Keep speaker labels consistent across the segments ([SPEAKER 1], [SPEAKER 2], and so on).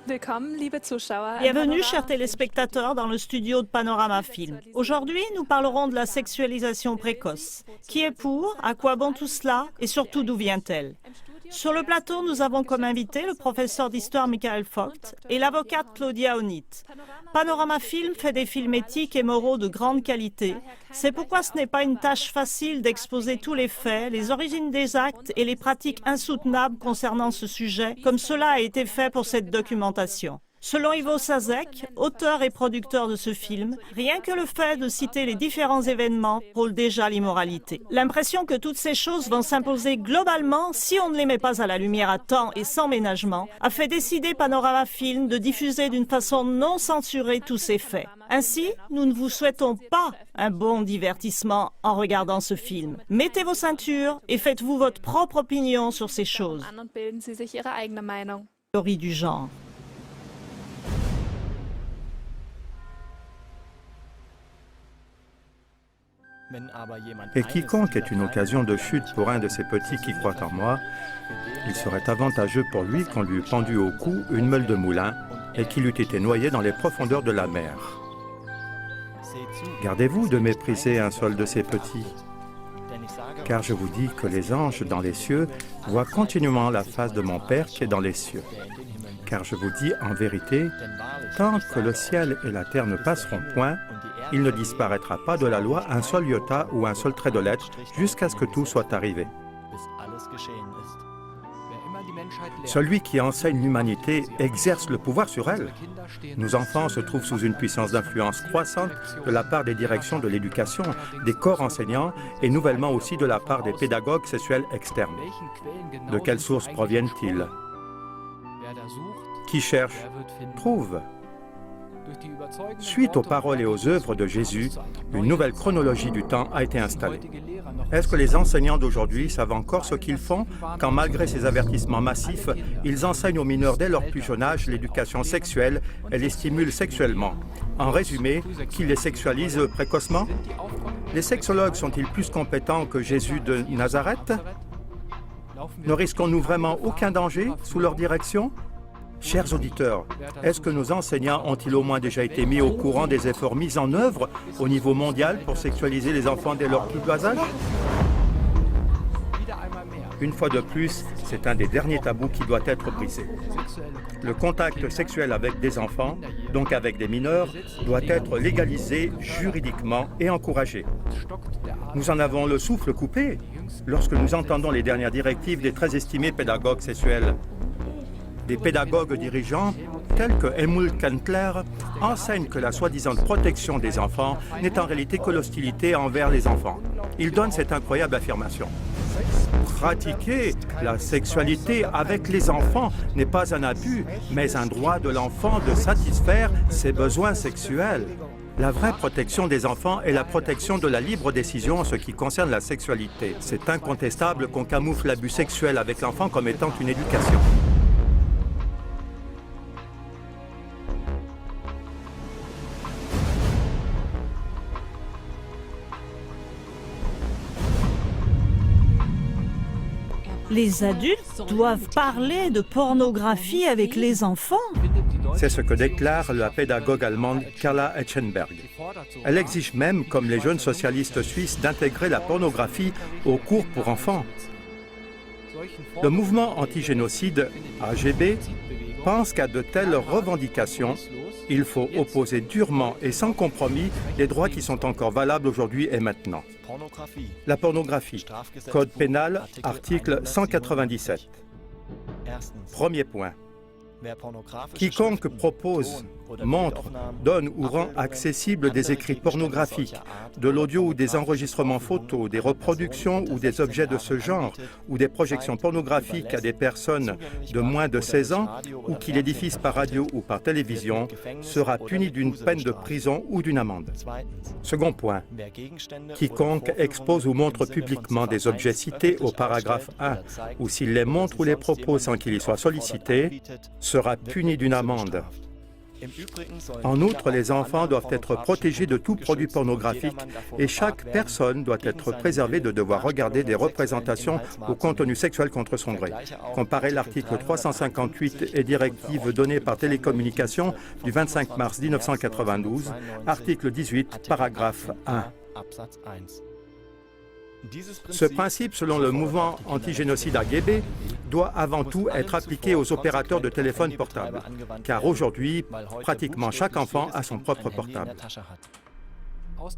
[SPEAKER 1] Bienvenue, chers téléspectateurs, dans le studio de Panorama Film. Aujourd'hui, nous parlerons de la sexualisation précoce. Qui est pour? À quoi bon tout cela? Et surtout, d'où vient-elle? Sur le plateau, nous avons comme invité le professeur d'histoire Michael Vogt et l'avocate Claudia Onit. Panorama Film fait des films éthiques et moraux de grande qualité. C'est pourquoi ce n'est pas une tâche facile d'exposer tous les faits, les origines des actes et les pratiques insoutenables concernant ce sujet, comme cela a été fait pour cette documentation. Selon Ivo Sazek, auteur et producteur de ce film, rien que le fait de citer les différents événements frôle déjà l'immoralité. L'impression que toutes ces choses vont s'imposer globalement si on ne les met pas à la lumière à temps et sans ménagement a fait décider Panorama Film de diffuser d'une façon non censurée tous ces faits. Ainsi, nous ne vous souhaitons pas un bon divertissement en regardant ce film. Mettez vos ceintures et faites-vous votre propre opinion sur ces choses. Théorie du genre.
[SPEAKER 2] Et quiconque est une occasion de chute pour un de ces petits qui croient en moi, il serait avantageux pour lui qu'on lui eût pendu au cou une meule de moulin et qu'il eût été noyé dans les profondeurs de la mer. Gardez-vous de mépriser un seul de ces petits, car je vous dis que les anges dans les cieux voient continuellement la face de mon Père qui est dans les cieux. Car je vous dis en vérité, tant que le ciel et la terre ne passeront point, il ne disparaîtra pas de la loi un seul iota ou un seul trait de lettre jusqu'à ce que tout soit arrivé. Celui qui enseigne l'humanité exerce le pouvoir sur elle. Nos enfants se trouvent sous une puissance d'influence croissante de la part des directions de l'éducation, des corps enseignants et nouvellement aussi de la part des pédagogues sexuels externes. De quelles sources proviennent-ils? Qui cherche, trouve. Suite aux paroles et aux œuvres de Jésus, une nouvelle chronologie du temps a été installée. Est-ce que les enseignants d'aujourd'hui savent encore ce qu'ils font quand, malgré ces avertissements massifs, ils enseignent aux mineurs dès leur plus jeune âge l'éducation sexuelle et les stimulent sexuellement? En résumé, qu'ils les sexualisent précocement? Les sexologues sont-ils plus compétents que Jésus de Nazareth? Ne risquons-nous vraiment aucun danger sous leur direction? Chers auditeurs, est-ce que nos enseignants ont-ils au moins déjà été mis au courant des efforts mis en œuvre au niveau mondial pour sexualiser les enfants dès leur plus bas âge? Une fois de plus, c'est un des derniers tabous qui doit être brisé. Le contact sexuel avec des enfants, donc avec des mineurs, doit être légalisé juridiquement et encouragé. Nous en avons le souffle coupé lorsque nous entendons les dernières directives des très estimés pédagogues sexuels. Des pédagogues dirigeants, tels que Emil Kentler, enseignent que la soi-disant protection des enfants n'est en réalité que l'hostilité envers les enfants. Ils donnent cette incroyable affirmation. Pratiquer la sexualité avec les enfants n'est pas un abus, mais un droit de l'enfant de satisfaire ses besoins sexuels. La vraie protection des enfants est la protection de la libre décision en ce qui concerne la sexualité. C'est incontestable qu'on camoufle l'abus sexuel avec l'enfant comme étant une éducation.
[SPEAKER 1] Les adultes doivent parler de pornographie avec les enfants.
[SPEAKER 2] C'est ce que déclare la pédagogue allemande Carla Etchenberg. Elle exige même, comme les jeunes socialistes suisses, d'intégrer la pornographie aux cours pour enfants. Le mouvement antigénocide AGB pense qu'à de telles revendications, il faut opposer durement et sans compromis les droits qui sont encore valables aujourd'hui et maintenant. La pornographie, Code pénal, article 197. Premier point. Quiconque propose, montre, donne ou rend accessible des écrits pornographiques, de l'audio ou des enregistrements photos, des reproductions ou des objets de ce genre, ou des projections pornographiques à des personnes de moins de 16 ans, ou qui les diffusent par radio ou par télévision, sera puni d'une peine de prison ou d'une amende. Second point. Quiconque expose ou montre publiquement des objets cités au paragraphe 1, ou s'il les montre ou les propose sans qu'il y soit sollicité, sera puni d'une amende. En outre, les enfants doivent être protégés de tout produit pornographique et chaque personne doit être préservée de devoir regarder des représentations au contenu sexuel contre son gré. Comparez l'article 358 et directive donnée par Télécommunications du 25 mars 1992, article 18, paragraphe 1. Ce principe, selon le mouvement antigénocide AGB, doit avant tout être appliqué aux opérateurs de téléphones portables, car aujourd'hui, pratiquement chaque enfant a son propre portable.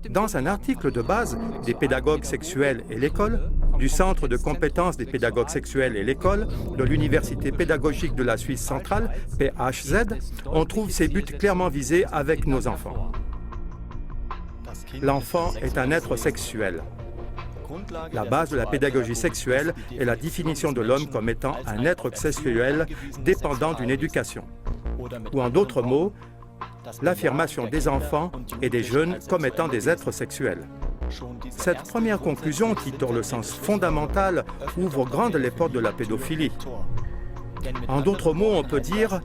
[SPEAKER 2] Dans un article de base des pédagogues sexuels et l'école, du Centre de compétences des pédagogues sexuels et l'école, de l'Université pédagogique de la Suisse centrale, PHZ, on trouve ces buts clairement visés avec nos enfants. L'enfant est un être sexuel. La base de la pédagogie sexuelle est la définition de l'homme comme étant un être sexuel dépendant d'une éducation. Ou en d'autres mots, l'affirmation des enfants et des jeunes comme étant des êtres sexuels. Cette première conclusion, qui tord le sens fondamental, ouvre grandes les portes de la pédophilie. En d'autres mots, on peut dire,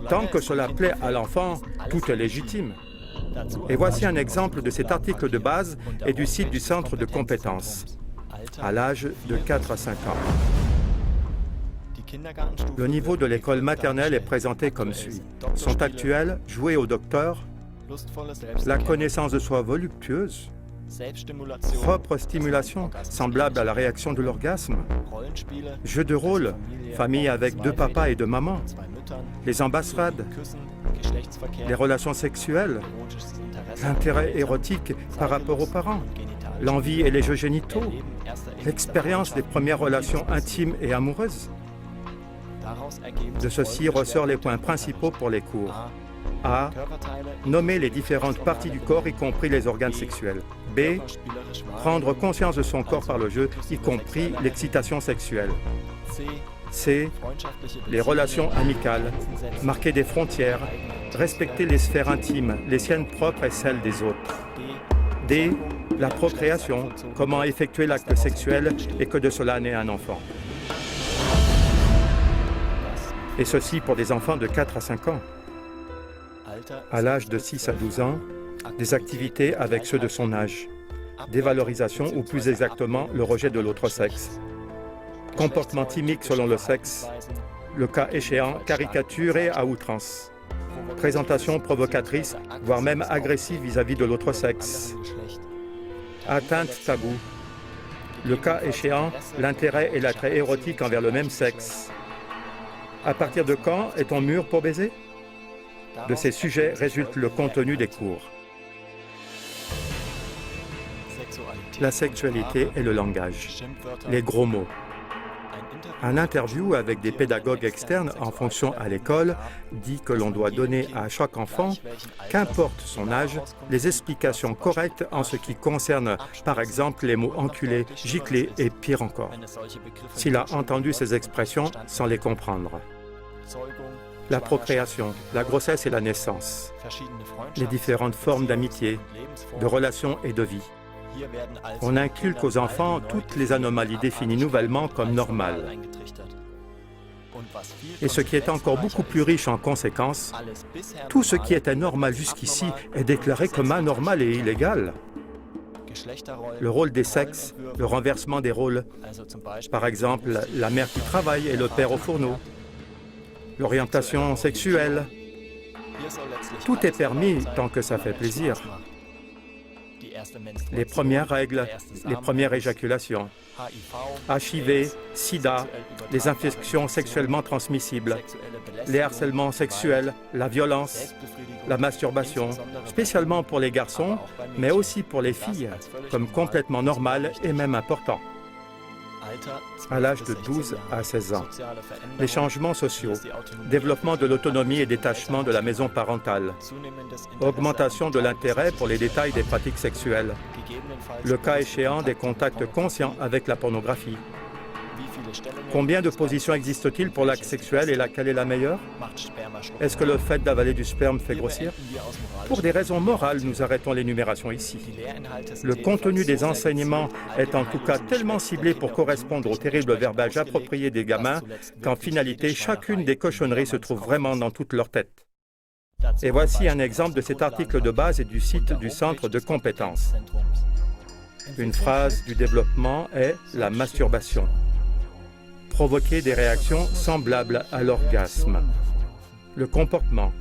[SPEAKER 2] tant que cela plaît à l'enfant, tout est légitime. Et voici un exemple de cet article de base et du site du centre de compétences, à l'âge de 4 à 5 ans. Le niveau de l'école maternelle est présenté comme suit. Sont actuels, jouer au docteur, la connaissance de soi voluptueuse, propre stimulation, semblable à la réaction de l'orgasme, jeu de rôle, famille avec 2 papas et 2 mamans, les embassades, les relations sexuelles, l'intérêt érotique par rapport aux parents, l'envie et les jeux génitaux, l'expérience des premières relations intimes et amoureuses. De ceci ressortent les points principaux pour les cours. A. Nommer les différentes parties du corps, y compris les organes sexuels. B. Prendre conscience de son corps par le jeu, y compris l'excitation sexuelle. C. Les relations amicales, marquer des frontières, respecter les sphères intimes, les siennes propres et celles des autres. D. La procréation, comment effectuer l'acte sexuel et que de cela naît un enfant. Et ceci pour des enfants de 4 à 5 ans. À l'âge de 6 à 12 ans, des activités avec ceux de son âge. Dévalorisation ou plus exactement le rejet de l'autre sexe. Comportement timique selon le sexe, le cas échéant caricaturé à outrance. Présentation provocatrice, voire même agressive vis-à-vis de l'autre sexe. Atteinte tabou. Le cas échéant, l'intérêt et l'attrait érotique envers le même sexe. À partir de quand est-on mûr pour baiser? De ces sujets résulte le contenu des cours. La sexualité et le langage. Les gros mots. Un interview avec des pédagogues externes en fonction à l'école dit que l'on doit donner à chaque enfant, qu'importe son âge, les explications correctes en ce qui concerne, par exemple, les mots enculé, giclé et pire encore, s'il a entendu ces expressions sans les comprendre. La procréation, la grossesse et la naissance, les différentes formes d'amitié, de relations et de vie. On inculque aux enfants toutes les anomalies définies nouvellement comme normales. Et ce qui est encore beaucoup plus riche en conséquences, tout ce qui était normal jusqu'ici est déclaré comme anormal et illégal. Le rôle des sexes, le renversement des rôles, par exemple la mère qui travaille et le père au fourneau, l'orientation sexuelle, tout est permis tant que ça fait plaisir. Les premières règles, les premières éjaculations, HIV, SIDA, les infections sexuellement transmissibles, les harcèlements sexuels, la violence, la masturbation, spécialement pour les garçons, mais aussi pour les filles, comme complètement normal et même important. À l'âge de 12 à 16 ans. Les changements sociaux, développement de l'autonomie et détachement de la maison parentale, augmentation de l'intérêt pour les détails des pratiques sexuelles, le cas échéant des contacts conscients avec la pornographie. Combien de positions existent-ils pour l'acte sexuel et laquelle est la meilleure? Est-ce que le fait d'avaler du sperme fait grossir? Pour des raisons morales, nous arrêtons l'énumération ici. Le contenu des enseignements est en tout cas tellement ciblé pour correspondre au terrible verbage approprié des gamins qu'en finalité, chacune des cochonneries se trouve vraiment dans toute leur tête. Et voici un exemple de cet article de base et du site du centre de compétences. Une phrase du développement est la masturbation. Provoquer des réactions semblables à l'orgasme. Le comportement.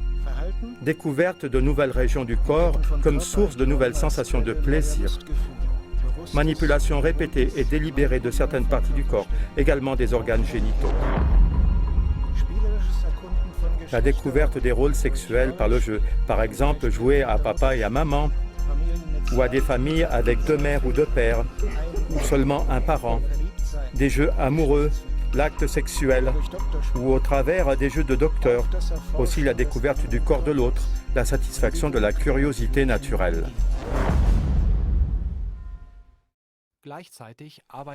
[SPEAKER 2] Découverte de nouvelles régions du corps comme source de nouvelles sensations de plaisir. Manipulation répétée et délibérée de certaines parties du corps, également des organes génitaux. La découverte des rôles sexuels par le jeu, par exemple jouer à papa et à maman, ou à des familles avec deux mères ou deux pères, ou seulement un parent, des jeux amoureux, l'acte sexuel, ou au travers des jeux de docteur, aussi la découverte du corps de l'autre, la satisfaction de la curiosité naturelle.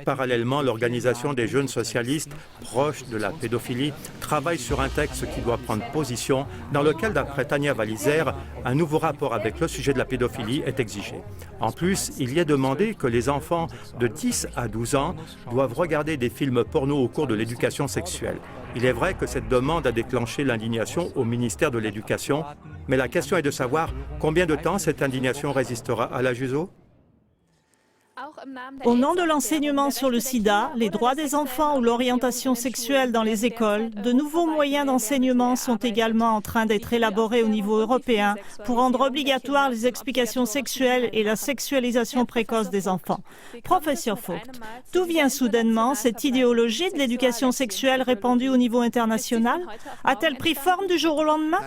[SPEAKER 2] Parallèlement, l'organisation des jeunes socialistes proches de la pédophilie travaille sur un texte qui doit prendre position, dans lequel, d'après Tania Walliser, un nouveau rapport avec le sujet de la pédophilie est exigé. En plus, il y est demandé que les enfants de 10 à 12 ans doivent regarder des films porno au cours de l'éducation sexuelle. Il est vrai que cette demande a déclenché l'indignation au ministère de l'Éducation, mais la question est de savoir combien de temps cette indignation résistera à la JUSO.
[SPEAKER 1] Au nom de l'enseignement sur le sida, les droits des enfants ou l'orientation sexuelle dans les écoles, de nouveaux moyens d'enseignement sont également en train d'être élaborés au niveau européen pour rendre obligatoires les explications sexuelles et la sexualisation précoce des enfants. Professeur Vogt, d'où vient soudainement cette idéologie de l'éducation sexuelle répandue au niveau international? A-t-elle pris forme du jour au lendemain?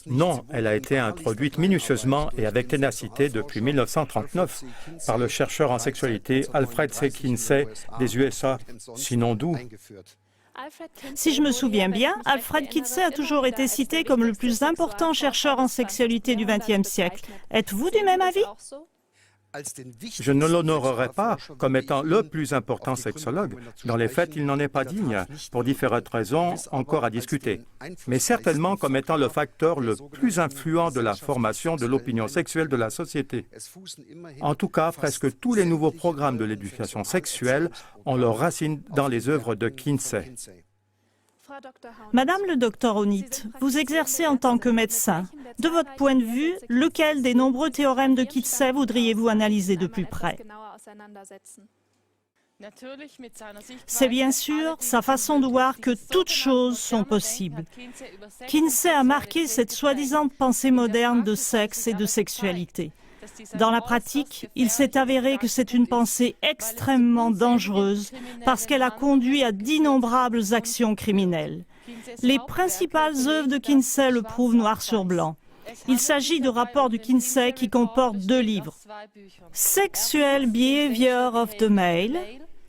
[SPEAKER 2] Non, elle a été introduite minutieusement et avec ténacité depuis 1939 par le chercheur en sexualité Alfred C. Kinsey des USA, sinon d'où?
[SPEAKER 1] Si je me souviens bien, Alfred Kinsey a toujours été cité comme le plus important chercheur en sexualité du XXe siècle. Êtes-vous du même avis?
[SPEAKER 2] Je ne l'honorerai pas comme étant le plus important sexologue. Dans les faits, il n'en est pas digne, pour différentes raisons encore à discuter. Mais certainement comme étant le facteur le plus influent de la formation de l'opinion sexuelle de la société. En tout cas, presque tous les nouveaux programmes de l'éducation sexuelle ont leurs racines dans les œuvres de Kinsey.
[SPEAKER 1] Madame le docteur Onit, vous exercez en tant que médecin. De votre point de vue, lequel des nombreux théorèmes de Kinsey voudriez-vous analyser de plus près? C'est bien sûr sa façon de voir que toutes choses sont possibles. Kinsey a marqué cette soi-disant pensée moderne de sexe et de sexualité. Dans la pratique, il s'est avéré que c'est une pensée extrêmement dangereuse parce qu'elle a conduit à d'innombrables actions criminelles. Les principales œuvres de Kinsey le prouvent noir sur blanc. Il s'agit de rapports de Kinsey qui comportent 2 livres. Sexual Behavior of the Male,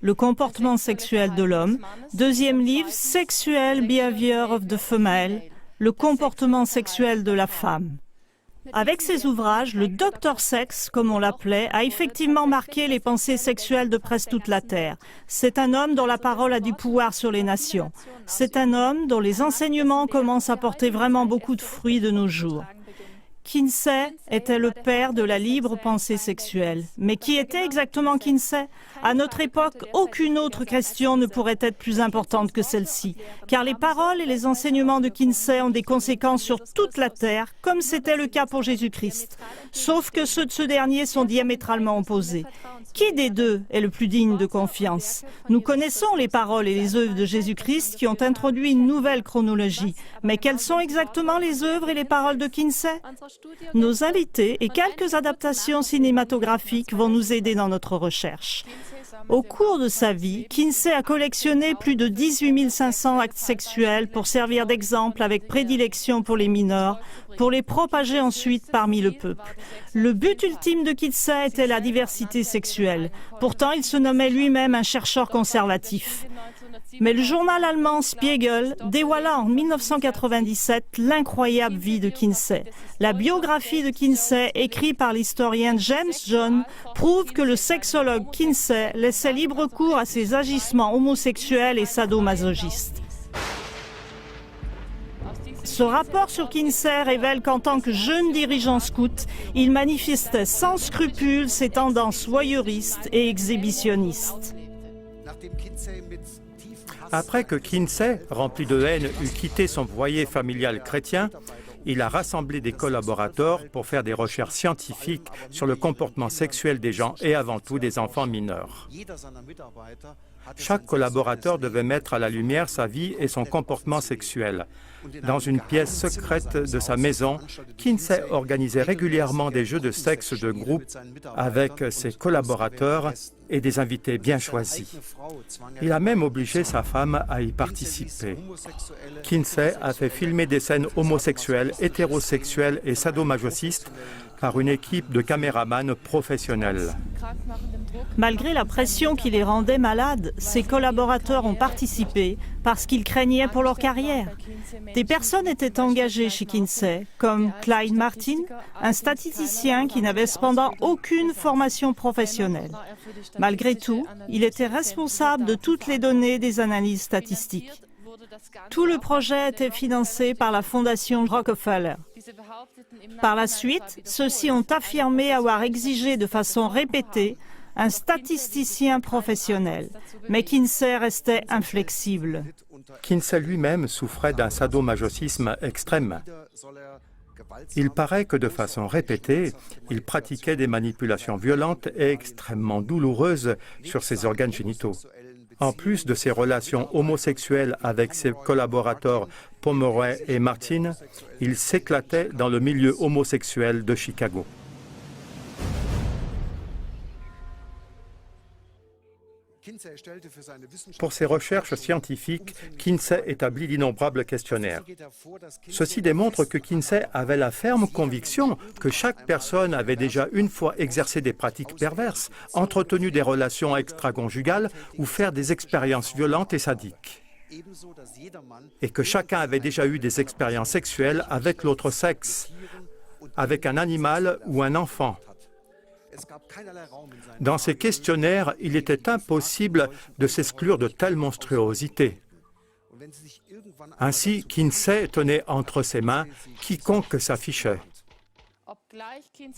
[SPEAKER 1] le comportement sexuel de l'homme. 2e livre, Sexual Behavior of the Female, le comportement sexuel de la femme. Avec ces ouvrages, le Dr Sex, comme on l'appelait, a effectivement marqué les pensées sexuelles de presque toute la Terre. C'est un homme dont la parole a du pouvoir sur les nations. C'est un homme dont les enseignements commencent à porter vraiment beaucoup de fruits de nos jours. Kinsey était le père de la libre pensée sexuelle. Mais qui était exactement Kinsey? À notre époque, aucune autre question ne pourrait être plus importante que celle-ci, car les paroles et les enseignements de Kinsey ont des conséquences sur toute la Terre, comme c'était le cas pour Jésus-Christ. Sauf que ceux de ce dernier sont diamétralement opposés. Qui des deux est le plus digne de confiance? Nous connaissons les paroles et les œuvres de Jésus-Christ qui ont introduit une nouvelle chronologie. Mais quelles sont exactement les œuvres et les paroles de Kinsey? Nos invités et quelques adaptations cinématographiques vont nous aider dans notre recherche. Au cours de sa vie, Kinsey a collectionné plus de 18 500 actes sexuels pour servir d'exemple avec prédilection pour les mineurs, pour les propager ensuite parmi le peuple. Le but ultime de Kinsey était la diversité sexuelle. Pourtant, il se nommait lui-même un chercheur conservatif. Mais le journal allemand Spiegel dévoila en 1997 l'incroyable vie de Kinsey. La biographie de Kinsey, écrite par l'historien James John, prouve que le sexologue Kinsey laissait libre cours à ses agissements homosexuels et sadomasochistes. Ce rapport sur Kinsey révèle qu'en tant que jeune dirigeant scout, il manifestait sans scrupule ses tendances voyeuristes et exhibitionnistes.
[SPEAKER 2] Après que Kinsey, rempli de haine, eut quitté son foyer familial chrétien, il a rassemblé des collaborateurs pour faire des recherches scientifiques sur le comportement sexuel des gens et avant tout des enfants mineurs. Chaque collaborateur devait mettre à la lumière sa vie et son comportement sexuel. Dans une pièce secrète de sa maison, Kinsey organisait régulièrement des jeux de sexe de groupe avec ses collaborateurs et des invités bien choisis. Il a même obligé sa femme à y participer. Kinsey a fait filmer des scènes homosexuelles, hétérosexuelles et sadomasochistes par une équipe de caméramans professionnels.
[SPEAKER 1] Malgré la pression qui les rendait malades, ses collaborateurs ont participé parce qu'ils craignaient pour leur carrière. Des personnes étaient engagées chez Kinsey, comme Clyde Martin, un statisticien qui n'avait cependant aucune formation professionnelle. Malgré tout, il était responsable de toutes les données des analyses statistiques. Tout le projet était financé par la fondation Rockefeller. Par la suite, ceux-ci ont affirmé avoir exigé de façon répétée un statisticien professionnel, mais Kinsey restait inflexible.
[SPEAKER 2] Kinsey lui-même souffrait d'un sadomasochisme extrême. Il paraît que de façon répétée, il pratiquait des manipulations violentes et extrêmement douloureuses sur ses organes génitaux. En plus de ses relations homosexuelles avec ses collaborateurs Pomeroy et Martin, il s'éclatait dans le milieu homosexuel de Chicago. Pour ses recherches scientifiques, Kinsey établit d'innombrables questionnaires. Ceci démontre que Kinsey avait la ferme conviction que chaque personne avait déjà une fois exercé des pratiques perverses, entretenu des relations extraconjugales ou fait des expériences violentes et sadiques. Et que chacun avait déjà eu des expériences sexuelles avec l'autre sexe, avec un animal ou un enfant. Dans ces questionnaires, il était impossible de s'exclure de telles monstruosités. Ainsi, Kinsey tenait entre ses mains quiconque s'affichait.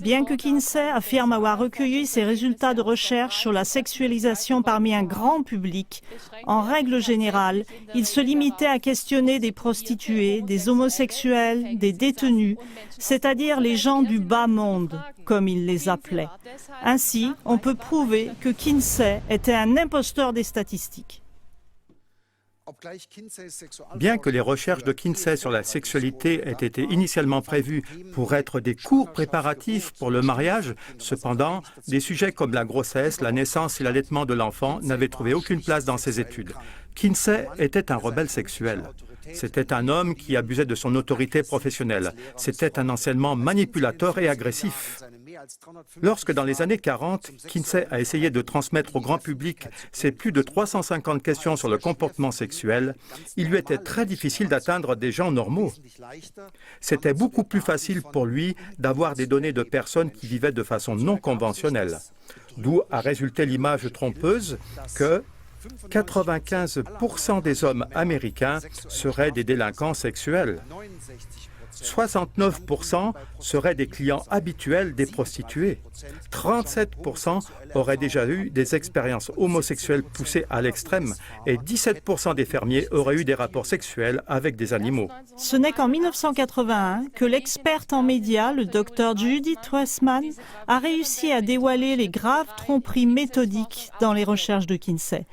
[SPEAKER 1] Bien que Kinsey affirme avoir recueilli ses résultats de recherche sur la sexualisation parmi un grand public, en règle générale, il se limitait à questionner des prostituées, des homosexuels, des détenus, c'est-à-dire les gens du bas monde, comme il les appelait. Ainsi, on peut prouver que Kinsey était un imposteur des statistiques.
[SPEAKER 2] Bien que les recherches de Kinsey sur la sexualité aient été initialement prévues pour être des cours préparatifs pour le mariage, cependant, des sujets comme la grossesse, la naissance et l'allaitement de l'enfant n'avaient trouvé aucune place dans ses études. Kinsey était un rebelle sexuel. C'était un homme qui abusait de son autorité professionnelle. C'était un enseignement manipulateur et agressif. Lorsque, dans les années 40, Kinsey a essayé de transmettre au grand public ses plus de 350 questions sur le comportement sexuel, il lui était très difficile d'atteindre des gens normaux. C'était beaucoup plus facile pour lui d'avoir des données de personnes qui vivaient de façon non conventionnelle. D'où a résulté l'image trompeuse que 95% des hommes américains seraient des délinquants sexuels. 69% seraient des clients habituels des prostituées. 37% auraient déjà eu des expériences homosexuelles poussées à l'extrême et 17% des fermiers auraient eu des rapports sexuels avec des animaux.
[SPEAKER 1] Ce n'est qu'en 1981 que l'experte en médias, le docteur Judith Westman, a réussi à dévoiler les graves tromperies méthodiques dans les recherches de Kinsey.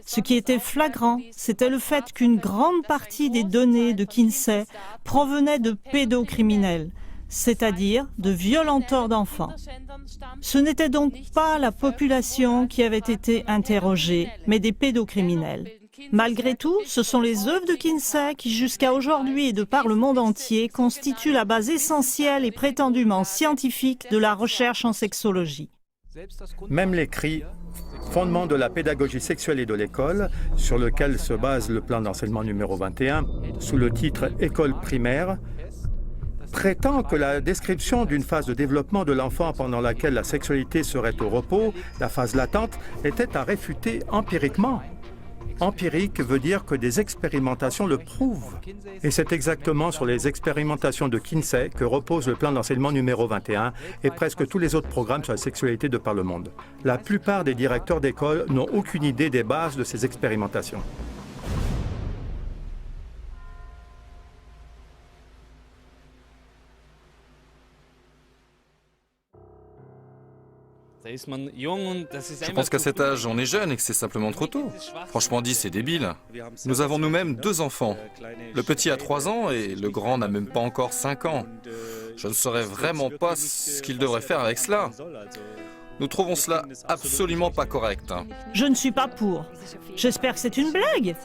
[SPEAKER 1] Ce qui était flagrant, c'était le fait qu'une grande partie des données de Kinsey provenaient de pédocriminels, c'est-à-dire de violenteurs d'enfants. Ce n'était donc pas la population qui avait été interrogée, mais des pédocriminels. Malgré tout, ce sont les œuvres de Kinsey qui, jusqu'à aujourd'hui et de par le monde entier, constituent la base essentielle et prétendument scientifique de la recherche en sexologie.
[SPEAKER 2] Même l'écrit « Fondement de la pédagogie sexuelle et de l'école », sur lequel se base le plan d'enseignement numéro 21, sous le titre « École primaire », prétend que la description d'une phase de développement de l'enfant pendant laquelle la sexualité serait au repos, la phase latente, était à réfuter empiriquement. Empirique veut dire que des expérimentations le prouvent. Et c'est exactement sur les expérimentations de Kinsey que repose le plan d'enseignement numéro 21 et presque tous les autres programmes sur la sexualité de par le monde. La plupart des directeurs d'école n'ont aucune idée des bases de ces expérimentations.
[SPEAKER 3] Je pense qu'à cet âge, on est jeune et que c'est simplement trop tôt. Franchement dit, c'est débile. Nous avons nous-mêmes 2 enfants. Le petit a 3 ans et le grand n'a même pas encore 5 ans. Je ne saurais vraiment pas ce qu'il devrait faire avec cela. Nous trouvons cela absolument pas correct.
[SPEAKER 1] Je ne suis pas pour. J'espère que c'est une blague.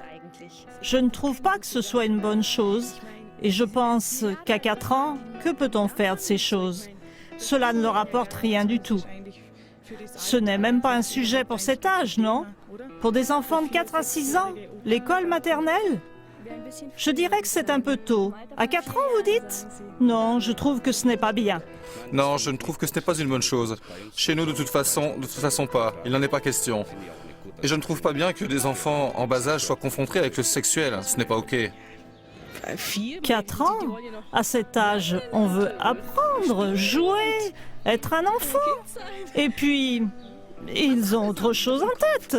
[SPEAKER 1] Je ne trouve pas que ce soit une bonne chose. Et je pense qu'à 4 ans, que peut-on faire de ces choses? Cela ne leur apporte rien du tout. Ce n'est même pas un sujet pour cet âge, non? Pour des enfants de 4 à 6 ans, l'école maternelle? Je dirais que c'est un peu tôt. À 4 ans, vous dites? Non, je trouve que ce n'est pas bien.
[SPEAKER 3] Non, je ne trouve que ce n'est pas une bonne chose. Chez nous, de toute façon pas. Il n'en est pas question. Et je ne trouve pas bien que des enfants en bas âge soient confrontés avec le sexuel. Ce n'est pas OK.
[SPEAKER 1] 4 ans? À cet âge, on veut apprendre, jouer, être un enfant. Et puis, ils ont autre chose en tête.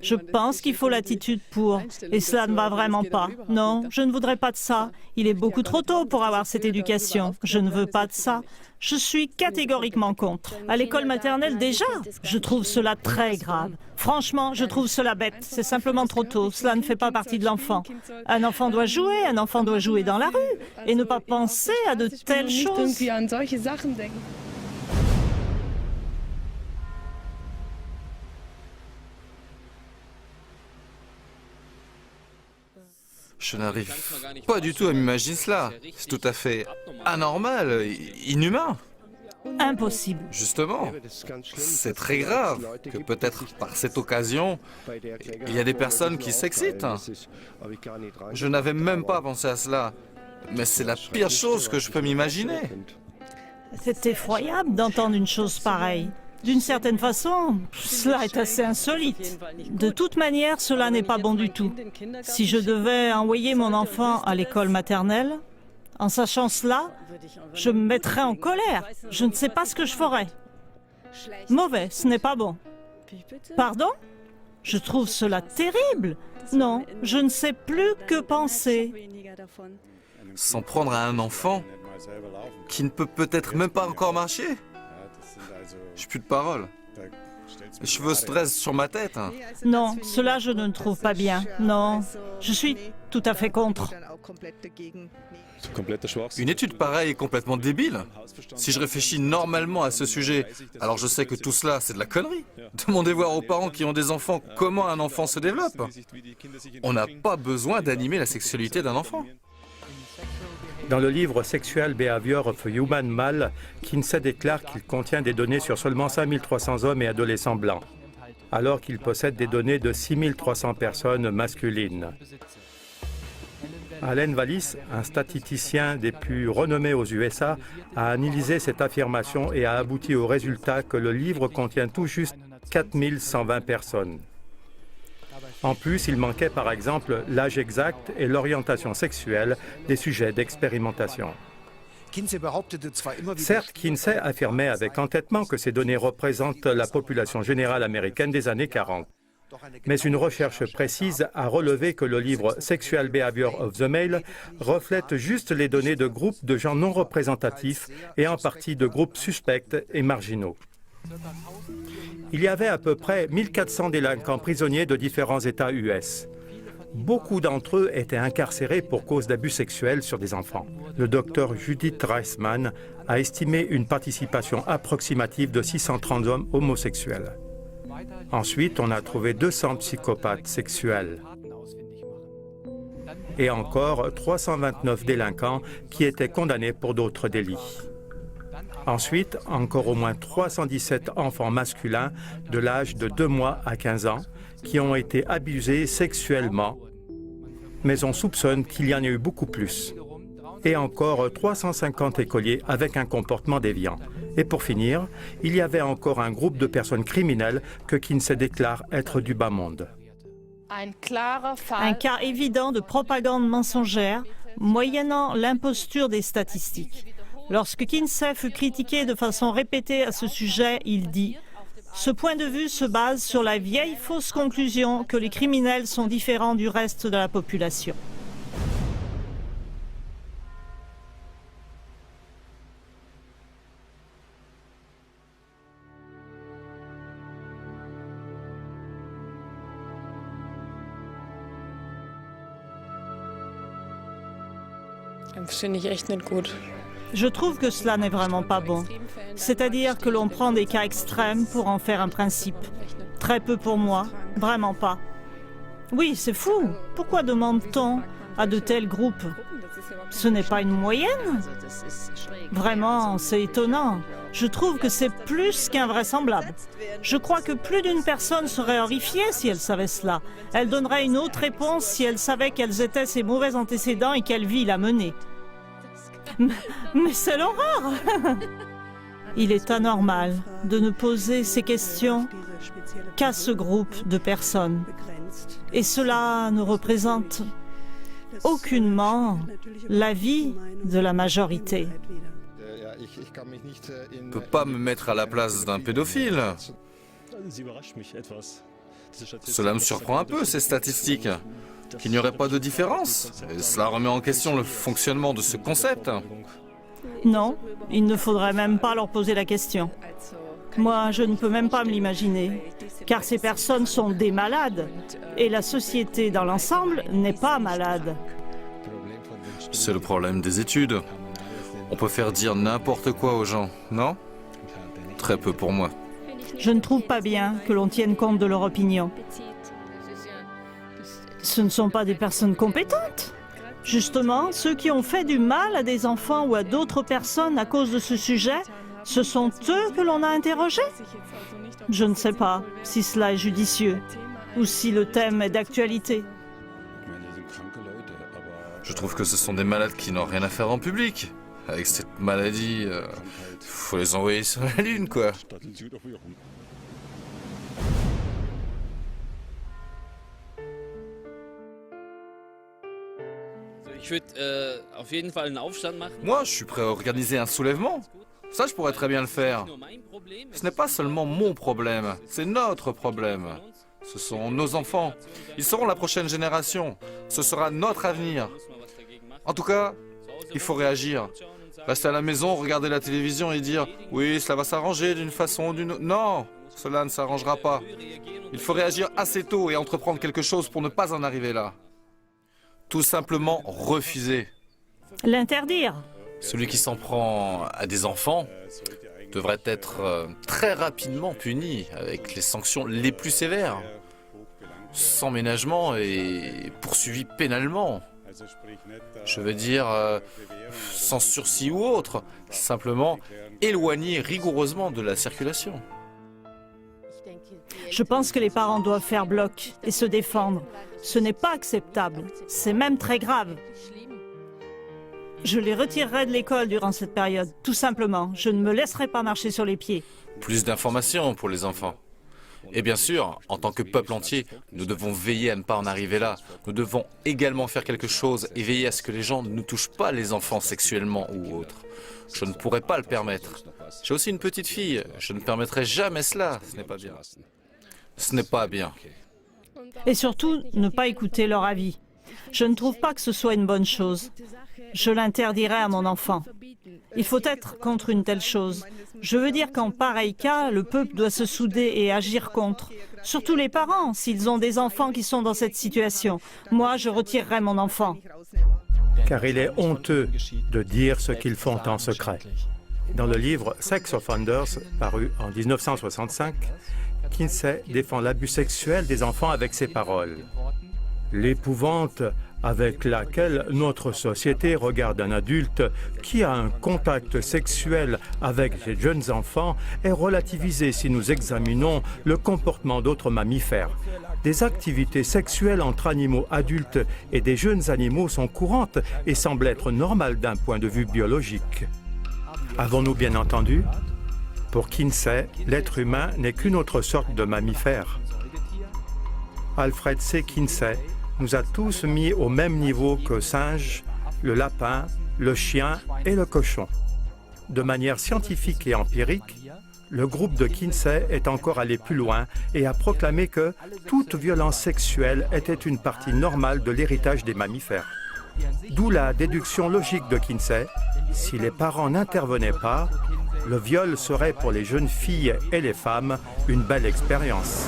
[SPEAKER 1] Je pense qu'il faut l'attitude pour. Et cela ne va vraiment pas. Non, je ne voudrais pas de ça. Il est beaucoup trop tôt pour avoir cette éducation. Je ne veux pas de ça. Je suis catégoriquement contre. À l'école maternelle déjà, je trouve cela très grave. Franchement, je trouve cela bête. C'est simplement trop tôt. Cela ne fait pas partie de l'enfant. Un enfant doit jouer dans la rue et ne pas penser à de telles choses.
[SPEAKER 3] Je n'arrive pas du tout à m'imaginer cela. C'est tout à fait anormal, inhumain.
[SPEAKER 1] Impossible.
[SPEAKER 3] Justement, c'est très grave que peut-être par cette occasion, il y a des personnes qui s'excitent. Je n'avais même pas pensé à cela, mais c'est la pire chose que je peux m'imaginer.
[SPEAKER 1] C'est effroyable d'entendre une chose pareille. D'une certaine façon, cela est assez insolite. De toute manière, cela n'est pas bon du tout. Si je devais envoyer mon enfant à l'école maternelle, en sachant cela, je me mettrais en colère. Je ne sais pas ce que je ferais. Mauvais, ce n'est pas bon. Pardon? Je trouve cela terrible. Non, je ne sais plus que penser.
[SPEAKER 3] S'en prendre à un enfant qui ne peut peut-être même pas encore marcher? Je n'ai plus de parole. Les cheveux se dressent sur ma tête.
[SPEAKER 1] Non, cela je ne trouve pas bien. Non, je suis tout à fait contre.
[SPEAKER 3] Une étude pareille est complètement débile. Si je réfléchis normalement à ce sujet, alors je sais que tout cela, c'est de la connerie. Demandez voir aux parents qui ont des enfants comment un enfant se développe. On n'a pas besoin d'animer la sexualité d'un enfant.
[SPEAKER 2] Dans le livre Sexual Behavior of Human Male, Kinsey déclare qu'il contient des données sur seulement 5300 hommes et adolescents blancs, alors qu'il possède des données de 6300 personnes masculines. Allen Wallis, un statisticien des plus renommés aux USA, a analysé cette affirmation et a abouti au résultat que le livre contient tout juste 4120 personnes. En plus, il manquait par exemple l'âge exact et l'orientation sexuelle des sujets d'expérimentation. Certes, Kinsey affirmait avec entêtement que ces données représentent la population générale américaine des années 40. Mais une recherche précise a relevé que le livre Sexual Behavior of the Male reflète juste les données de groupes de gens non représentatifs et en partie de groupes suspects et marginaux. Il y avait à peu près 1400 délinquants prisonniers de différents États US. Beaucoup d'entre eux étaient incarcérés pour cause d'abus sexuels sur des enfants. Le docteur Judith Reisman a estimé une participation approximative de 630 hommes homosexuels. Ensuite, on a trouvé 200 psychopathes sexuels. Et encore 329 délinquants qui étaient condamnés pour d'autres délits. Ensuite, encore au moins 317 enfants masculins de l'âge de 2 mois à 15 ans qui ont été abusés sexuellement, mais on soupçonne qu'il y en ait eu beaucoup plus. Et encore 350 écoliers avec un comportement déviant. Et pour finir, il y avait encore un groupe de personnes criminelles que Kinsey déclare être du bas monde.
[SPEAKER 1] Un cas évident de propagande mensongère, moyennant l'imposture des statistiques. Lorsque Kinsey fut critiqué de façon répétée à ce sujet, il dit « Ce point de vue se base sur la vieille fausse conclusion que les criminels sont différents du reste de la population. »
[SPEAKER 4] Finde ich echt nicht gut.
[SPEAKER 1] Je trouve que cela n'est vraiment pas bon. C'est-à-dire que l'on prend des cas extrêmes pour en faire un principe. Très peu pour moi, vraiment pas. Oui, c'est fou. Pourquoi demande-t-on à de tels groupes? Ce n'est pas une moyenne? Vraiment, c'est étonnant. Je trouve que c'est plus qu'invraisemblable. Je crois que plus d'une personne serait horrifiée si elle savait cela. Elle donnerait une autre réponse si elle savait quels étaient ses mauvais antécédents et quelle vie il a menée. Mais c'est l'horreur! Il est anormal de ne poser ces questions qu'à ce groupe de personnes. Et cela ne représente aucunement la vie de la majorité.
[SPEAKER 3] Je ne peux pas me mettre à la place d'un pédophile. Cela me surprend un peu, ces statistiques. Qu'il n'y aurait pas de différence. Et cela remet en question le fonctionnement de ce concept.
[SPEAKER 1] Non, il ne faudrait même pas leur poser la question. Moi, je ne peux même pas me l'imaginer, car ces personnes sont des malades, et la société dans l'ensemble n'est pas malade.
[SPEAKER 3] C'est le problème des études. On peut faire dire n'importe quoi aux gens, non? Très peu pour moi.
[SPEAKER 1] Je ne trouve pas bien que l'on tienne compte de leur opinion. Ce ne sont pas des personnes compétentes. Justement, ceux qui ont fait du mal à des enfants ou à d'autres personnes à cause de ce sujet, ce sont eux que l'on a interrogés. Je ne sais pas si cela est judicieux ou si le thème est d'actualité.
[SPEAKER 3] Je trouve que ce sont des malades qui n'ont rien à faire en public. Avec cette maladie, faut les envoyer sur la Lune, quoi. Moi, je suis prêt à organiser un soulèvement. Ça, je pourrais très bien le faire. Ce n'est pas seulement mon problème, c'est notre problème. Ce sont nos enfants. Ils seront la prochaine génération. Ce sera notre avenir. En tout cas, il faut réagir. Rester à la maison, regarder la télévision et dire « Oui, cela va s'arranger d'une façon ou d'une autre. » Non, cela ne s'arrangera pas. Il faut réagir assez tôt et entreprendre quelque chose pour ne pas en arriver là. Tout simplement refuser.
[SPEAKER 1] L'interdire.
[SPEAKER 3] Celui qui s'en prend à des enfants devrait être très rapidement puni avec les sanctions les plus sévères. Sans ménagement et poursuivi pénalement. Je veux dire, sans sursis ou autre, simplement éloigné rigoureusement de la circulation.
[SPEAKER 1] Je pense que les parents doivent faire bloc et se défendre. Ce n'est pas acceptable, c'est même très grave. Je les retirerai de l'école durant cette période, tout simplement. Je ne me laisserai pas marcher sur les pieds.
[SPEAKER 3] Plus d'informations pour les enfants. Et bien sûr, en tant que peuple entier, nous devons veiller à ne pas en arriver là. Nous devons également faire quelque chose et veiller à ce que les gens ne touchent pas les enfants sexuellement ou autre. Je ne pourrais pas le permettre. J'ai aussi une petite fille. Je ne permettrai jamais cela. Ce n'est pas bien. Ce n'est pas bien.
[SPEAKER 1] Et surtout, ne pas écouter leur avis. Je ne trouve pas que ce soit une bonne chose. Je l'interdirai à mon enfant. Il faut être contre une telle chose. Je veux dire qu'en pareil cas, le peuple doit se souder et agir contre. Surtout les parents, s'ils ont des enfants qui sont dans cette situation. Moi, je retirerai mon enfant.
[SPEAKER 2] Car il est honteux de dire ce qu'ils font en secret. Dans le livre Sex Offenders, paru en 1965, Kinsey défend l'abus sexuel des enfants avec ces paroles. L'épouvante avec laquelle notre société regarde un adulte qui a un contact sexuel avec les jeunes enfants est relativisée si nous examinons le comportement d'autres mammifères. Des activités sexuelles entre animaux adultes et des jeunes animaux sont courantes et semblent être normales d'un point de vue biologique. Avons-nous bien entendu? Pour Kinsey, l'être humain n'est qu'une autre sorte de mammifère. Alfred C. Kinsey nous a tous mis au même niveau que singes, le lapin, le chien et le cochon. De manière scientifique et empirique, le groupe de Kinsey est encore allé plus loin et a proclamé que toute violence sexuelle était une partie normale de l'héritage des mammifères. D'où la déduction logique de Kinsey, si les parents n'intervenaient pas, le viol serait pour les jeunes filles et les femmes une belle expérience.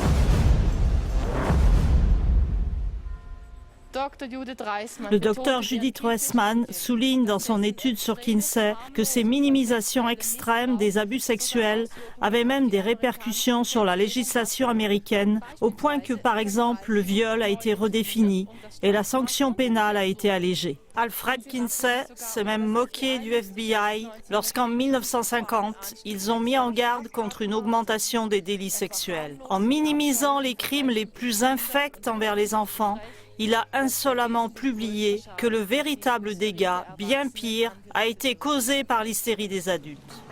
[SPEAKER 1] Le docteur Judith Reisman souligne dans son étude sur Kinsey que ces minimisations extrêmes des abus sexuels avaient même des répercussions sur la législation américaine, au point que, par exemple, le viol a été redéfini et la sanction pénale a été allégée. Alfred Kinsey s'est même moqué du FBI lorsqu'en 1950, ils ont mis en garde contre une augmentation des délits sexuels. En minimisant les crimes les plus infects envers les enfants, il a insolemment publié que le véritable dégât, bien pire, a été causé par l'hystérie des adultes.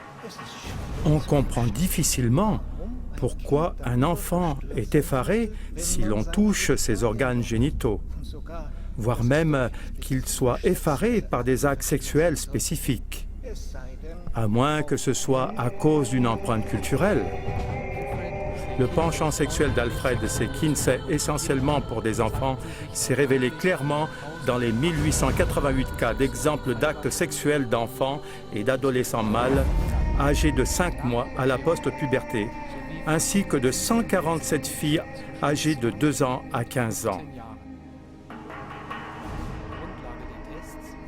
[SPEAKER 2] On comprend difficilement pourquoi un enfant est effaré si l'on touche ses organes génitaux, voire même qu'il soit effaré par des actes sexuels spécifiques, à moins que ce soit à cause d'une empreinte culturelle. Le penchant sexuel d'Alfred, c'est Kinsey essentiellement pour des enfants, s'est révélé clairement dans les 1888 cas d'exemples d'actes sexuels d'enfants et d'adolescents mâles âgés de 5 mois à la post-puberté, ainsi que de 147 filles âgées de 2 ans à 15 ans.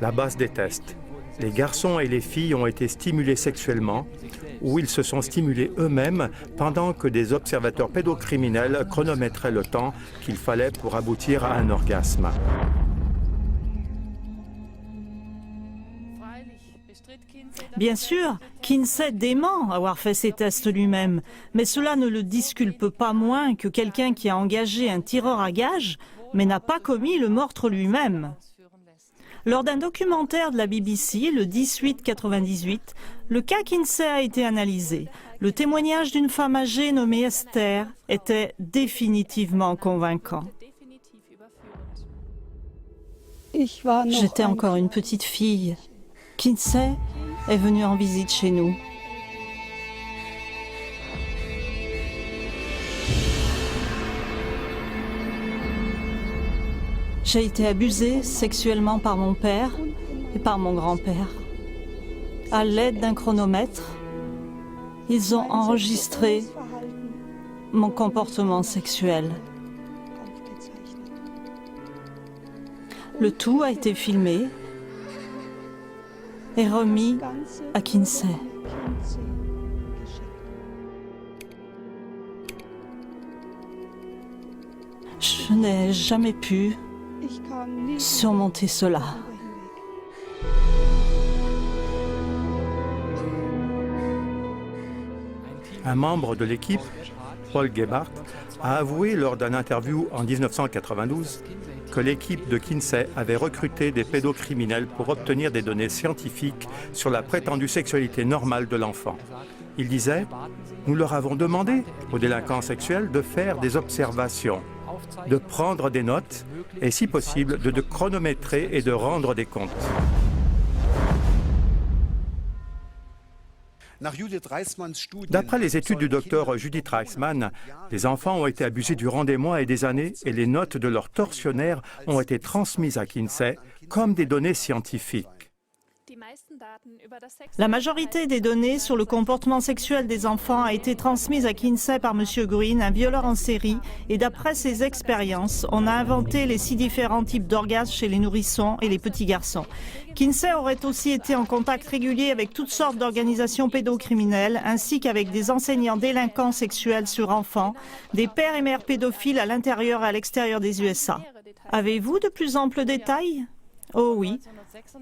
[SPEAKER 2] La base des tests. Les garçons et les filles ont été stimulés sexuellement ou ils se sont stimulés eux-mêmes pendant que des observateurs pédocriminels chronométraient le temps qu'il fallait pour aboutir à un orgasme.
[SPEAKER 1] Bien sûr, Kinsey dément avoir fait ces tests lui-même, mais cela ne le disculpe pas moins que quelqu'un qui a engagé un tireur à gages, mais n'a pas commis le meurtre lui-même. Lors d'un documentaire de la BBC, le 10/8/98, le cas Kinsey a été analysé. Le témoignage d'une femme âgée nommée Esther était définitivement convaincant. J'étais encore une petite fille. Kinsey est venu en visite chez nous. J'ai été abusée sexuellement par mon père et par mon grand-père. À l'aide d'un chronomètre, ils ont enregistré mon comportement sexuel. Le tout a été filmé et remis à Kinsey. Je n'ai jamais pu surmonter cela.
[SPEAKER 2] Un membre de l'équipe, Paul Gebhardt, a avoué lors d'une interview en 1992 que l'équipe de Kinsey avait recruté des pédocriminels pour obtenir des données scientifiques sur la prétendue sexualité normale de l'enfant. Il disait « Nous leur avons demandé aux délinquants sexuels de faire des observations, de prendre des notes et, si possible, de chronométrer et de rendre des comptes. » D'après les études du docteur Judith Reisman, les enfants ont été abusés durant des mois et des années et les notes de leurs tortionnaires ont été transmises à Kinsey comme des données scientifiques.
[SPEAKER 1] La majorité des données sur le comportement sexuel des enfants a été transmise à Kinsey par M. Green, un violeur en série, et d'après ses expériences, on a inventé les 6 différents types d'orgasmes chez les nourrissons et les petits garçons. Kinsey aurait aussi été en contact régulier avec toutes sortes d'organisations pédocriminelles, ainsi qu'avec des enseignants délinquants sexuels sur enfants, des pères et mères pédophiles à l'intérieur et à l'extérieur des USA. Avez-vous de plus amples détails ? Oh oui.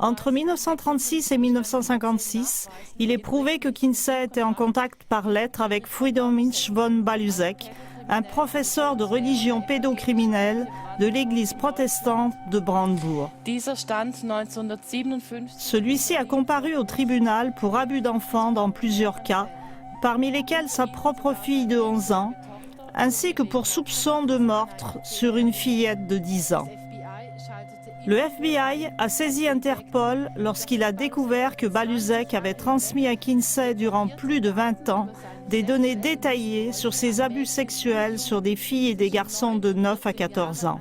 [SPEAKER 1] Entre 1936 et 1956, il est prouvé que Kinsey était en contact par lettre avec Friedrich von Balusek, un professeur de religion pédocriminelle de l'église protestante de Brandebourg. Celui-ci a comparu au tribunal pour abus d'enfants dans plusieurs cas, parmi lesquels sa propre fille de 11 ans, ainsi que pour soupçon de meurtre sur une fillette de 10 ans. Le FBI a saisi Interpol lorsqu'il a découvert que Balusek avait transmis à Kinsey durant plus de 20 ans des données détaillées sur ses abus sexuels sur des filles et des garçons de 9 à 14 ans.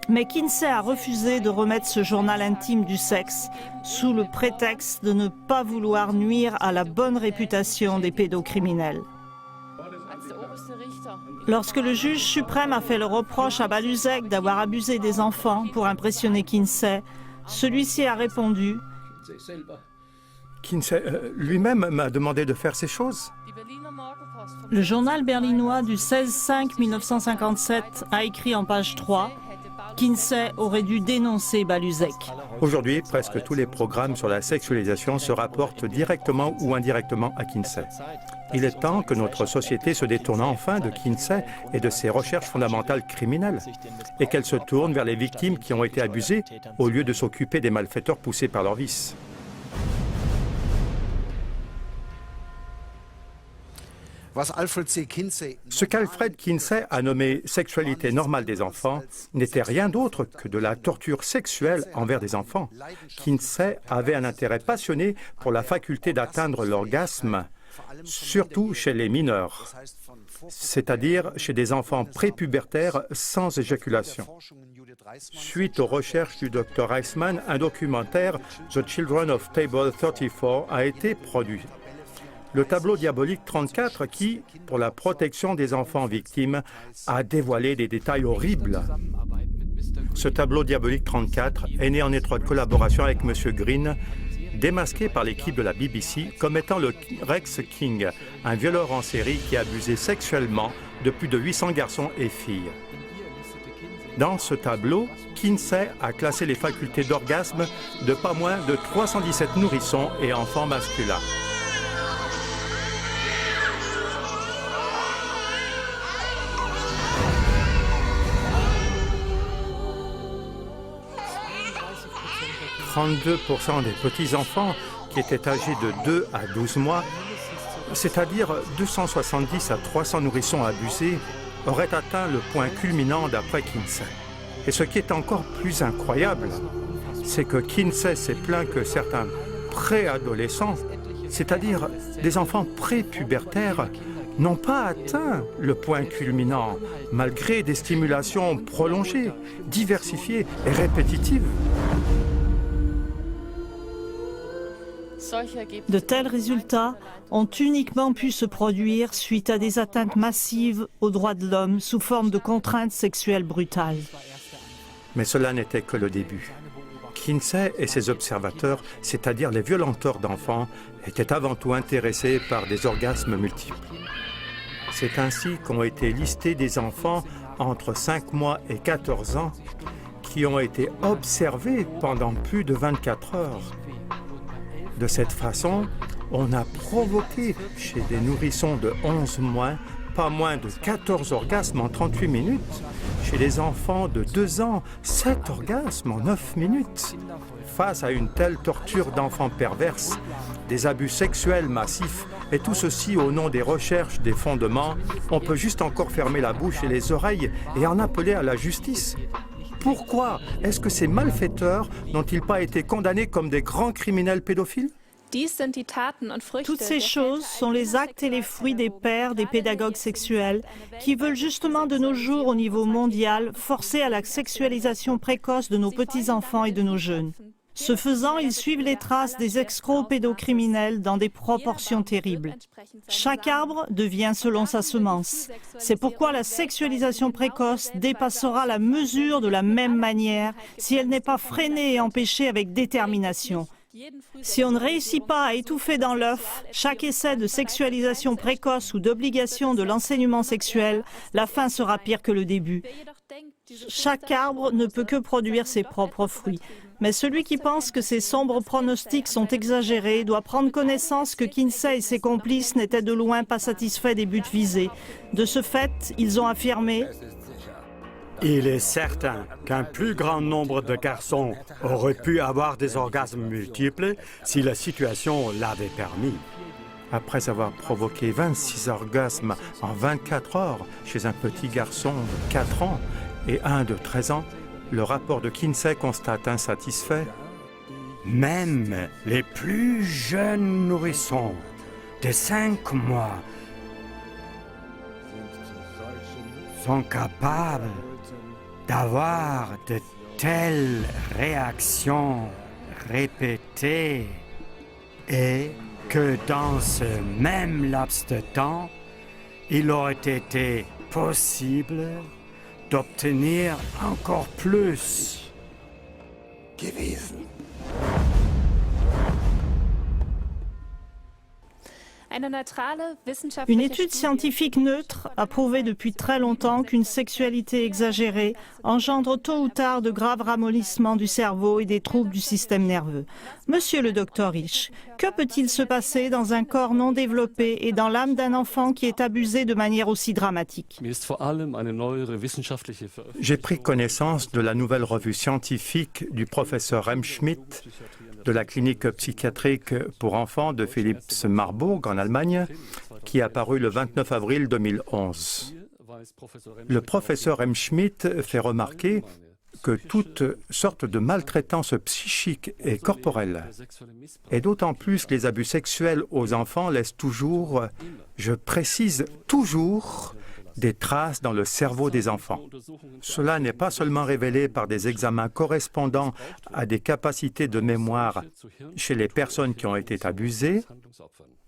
[SPEAKER 1] Mais Kinsey a refusé de remettre ce journal intime du sexe sous le prétexte de ne pas vouloir nuire à la bonne réputation des pédocriminels. Lorsque le juge suprême a fait le reproche à Baluzek d'avoir abusé des enfants pour impressionner Kinsey, celui-ci a répondu «
[SPEAKER 2] Kinsey lui-même m'a demandé de faire ces choses. »
[SPEAKER 1] Le journal berlinois du 16-5-1957 a écrit en page 3 « Kinsey aurait dû dénoncer Baluzek ».
[SPEAKER 2] Aujourd'hui, presque tous les programmes sur la sexualisation se rapportent directement ou indirectement à Kinsey. Il est temps que notre société se détourne enfin de Kinsey et de ses recherches fondamentales criminelles et qu'elle se tourne vers les victimes qui ont été abusées au lieu de s'occuper des malfaiteurs poussés par leurs vices. Ce qu'Alfred Kinsey a nommé sexualité normale des enfants n'était rien d'autre que de la torture sexuelle envers des enfants. Kinsey avait un intérêt passionné pour la faculté d'atteindre l'orgasme, surtout chez les mineurs, c'est-à-dire chez des enfants prépubertaires sans éjaculation. Suite aux recherches du Dr Reisman, un documentaire, The Children of Table 34, a été produit. Le tableau diabolique 34 qui, pour la protection des enfants victimes, a dévoilé des détails horribles. Ce tableau diabolique 34 est né en étroite collaboration avec M. Green, démasqué par l'équipe de la BBC comme étant le Rex King, un violeur en série qui abusait sexuellement de plus de 800 garçons et filles. Dans ce tableau, Kinsey a classé les facultés d'orgasme de pas moins de 317 nourrissons et enfants masculins. « 32% des petits-enfants qui étaient âgés de 2 à 12 mois, c'est-à-dire 270 à 300 nourrissons abusés, auraient atteint le point culminant d'après Kinsey. Et ce qui est encore plus incroyable, c'est que Kinsey s'est plaint que certains préadolescents, c'est-à-dire des enfants prépubertaires, n'ont pas atteint le point culminant, malgré des stimulations prolongées, diversifiées et répétitives.
[SPEAKER 1] De tels résultats ont uniquement pu se produire suite à des atteintes massives aux droits de l'homme sous forme de contraintes sexuelles brutales.
[SPEAKER 2] Mais cela n'était que le début. Kinsey et ses observateurs, c'est-à-dire les violenteurs d'enfants, étaient avant tout intéressés par des orgasmes multiples. C'est ainsi qu'ont été listés des enfants entre 5 mois et 14 ans qui ont été observés pendant plus de 24 heures. De cette façon, on a provoqué chez des nourrissons de 11 mois pas moins de 14 orgasmes en 38 minutes. Chez les enfants de 2 ans, 7 orgasmes en 9 minutes. Face à une telle torture d'enfants perverses, des abus sexuels massifs, et tout ceci au nom des recherches, des fondements, on peut juste encore fermer la bouche et les oreilles et en appeler à la justice. Pourquoi est-ce que ces malfaiteurs n'ont-ils pas été condamnés comme des grands criminels pédophiles ?
[SPEAKER 1] Toutes ces choses sont les actes et les fruits des pères, des pédagogues sexuels, qui veulent justement de nos jours au niveau mondial forcer à la sexualisation précoce de nos petits-enfants et de nos jeunes. Ce faisant, ils suivent les traces des escrocs pédocriminels dans des proportions terribles. Chaque arbre devient selon sa semence. C'est pourquoi la sexualisation précoce dépassera la mesure de la même manière si elle n'est pas freinée et empêchée avec détermination. Si on ne réussit pas à étouffer dans l'œuf chaque essai de sexualisation précoce ou d'obligation de l'enseignement sexuel, la fin sera pire que le début. Chaque arbre ne peut que produire ses propres fruits. Mais celui qui pense que ces sombres pronostics sont exagérés doit prendre connaissance que Kinsey et ses complices n'étaient de loin pas satisfaits des buts visés. De ce fait, ils ont affirmé «
[SPEAKER 4] Il est certain qu'un plus grand nombre de garçons auraient pu avoir des orgasmes multiples si la situation l'avait permis. »
[SPEAKER 2] Après avoir provoqué 26 orgasmes en 24 heures chez un petit garçon de 4 ans et un de 13 ans, le rapport de Kinsey constate insatisfait.
[SPEAKER 4] Même les plus jeunes nourrissons de 5 mois sont capables d'avoir de telles réactions répétées et que dans ce même laps de temps, il aurait été possible d'obtenir encore plus.
[SPEAKER 1] Une étude scientifique neutre a prouvé depuis très longtemps qu'une sexualité exagérée engendre tôt ou tard de graves ramollissements du cerveau et des troubles du système nerveux. Monsieur le docteur Hirsch, que peut-il se passer dans un corps non développé et dans l'âme d'un enfant qui est abusé de manière aussi dramatique?
[SPEAKER 2] J'ai pris connaissance de la nouvelle revue scientifique du professeur Remschmidt de la clinique psychiatrique pour enfants de Philips-Marburg en Allemagne, qui est apparu le 29 avril 2011. Le professeur Remschmidt fait remarquer que toutes sortes de maltraitances psychiques et corporelles, et d'autant plus les abus sexuels aux enfants laissent toujours, je précise toujours, des traces dans le cerveau des enfants. Cela n'est pas seulement révélé par des examens correspondant à des capacités de mémoire chez les personnes qui ont été abusées,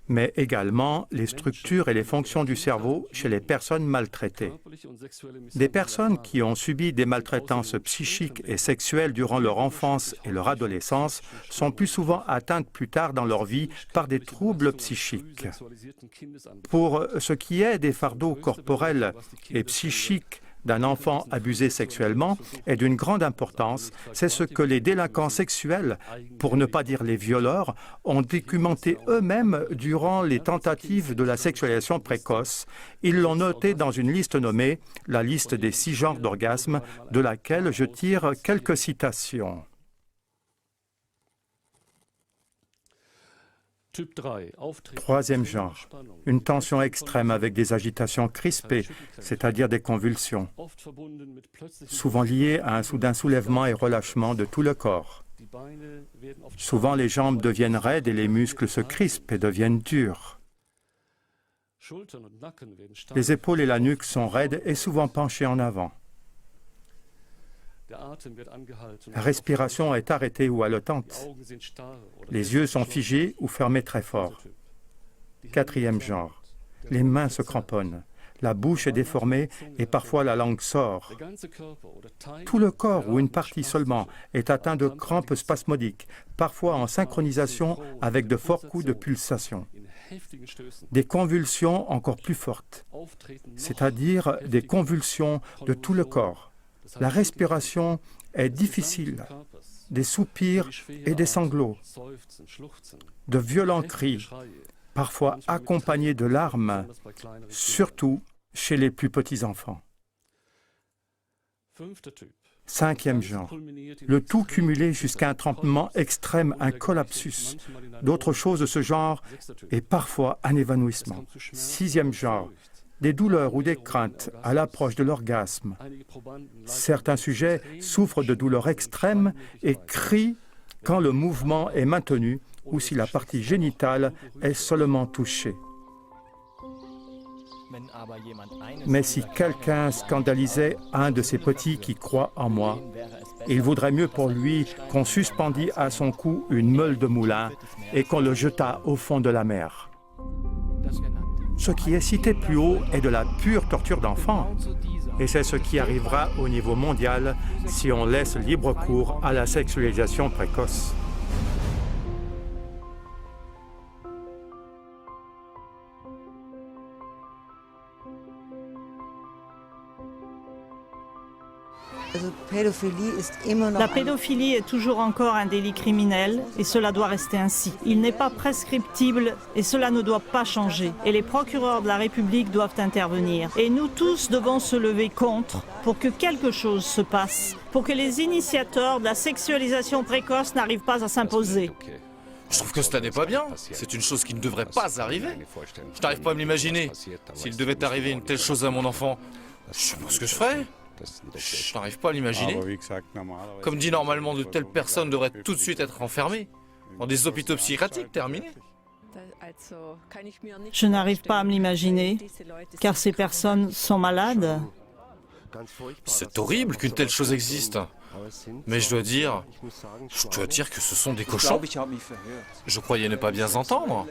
[SPEAKER 2] mais également les structures et les fonctions du cerveau chez les personnes maltraitées. Des personnes qui ont subi des maltraitances psychiques et sexuelles durant leur enfance et leur adolescence sont plus souvent atteintes plus tard dans leur vie par des troubles psychiques. Pour ce qui est des fardeaux corporels et psychiques d'un enfant abusé sexuellement est d'une grande importance, c'est ce que les délinquants sexuels, pour ne pas dire les violeurs, ont documenté eux-mêmes durant les tentatives de la sexualisation précoce. Ils l'ont noté dans une liste nommée « La liste des 6 genres d'orgasme », de laquelle je tire quelques citations. Troisième genre, une tension extrême avec des agitations crispées, c'est-à-dire des convulsions, souvent liées à un soudain soulèvement et relâchement de tout le corps. Souvent, les jambes deviennent raides et les muscles se crispent et deviennent durs. Les épaules et la nuque sont raides et souvent penchées en avant. La respiration est arrêtée ou haletante. Les yeux sont figés ou fermés très fort. Quatrième genre, les mains se cramponnent, la bouche est déformée et parfois la langue sort. Tout le corps ou une partie seulement est atteint de crampes spasmodiques, parfois en synchronisation avec de forts coups de pulsation. Des convulsions encore plus fortes, c'est-à-dire des convulsions de tout le corps. La respiration est difficile, des soupirs et des sanglots, de violents cris, parfois accompagnés de larmes, surtout chez les plus petits enfants. Cinquième genre, le tout cumulé jusqu'à un tremblement extrême, un collapsus. D'autres choses de ce genre et parfois un évanouissement. Sixième genre, des douleurs ou des craintes à l'approche de l'orgasme. Certains sujets souffrent de douleurs extrêmes et crient quand le mouvement est maintenu ou si la partie génitale est seulement touchée. Mais si quelqu'un scandalisait un de ces petits qui croient en moi, il vaudrait mieux pour lui qu'on suspendît à son cou une meule de moulin et qu'on le jetât au fond de la mer. Ce qui est cité plus haut est de la pure torture d'enfants. Et c'est ce qui arrivera au niveau mondial si on laisse libre cours à la sexualisation précoce.
[SPEAKER 1] La pédophilie est toujours encore un délit criminel et cela doit rester ainsi. Il n'est pas prescriptible et cela ne doit pas changer. Et les procureurs de la République doivent intervenir. Et nous tous devons se lever contre pour que quelque chose se passe, pour que les initiateurs de la sexualisation précoce n'arrivent pas à s'imposer.
[SPEAKER 3] Je trouve que cela n'est pas bien. C'est une chose qui ne devrait pas arriver. Je n'arrive pas à me l'imaginer. S'il devait arriver une telle chose à mon enfant, je sais pas ce que je ferais. Je n'arrive pas à l'imaginer. Comme dit normalement, de telles personnes devraient tout de suite être enfermées dans des hôpitaux psychiatriques terminés.
[SPEAKER 1] Je n'arrive pas à me l'imaginer, car ces personnes sont malades.
[SPEAKER 3] C'est horrible qu'une telle chose existe. Mais je dois dire que ce sont des cochons. Je croyais ne pas bien entendre.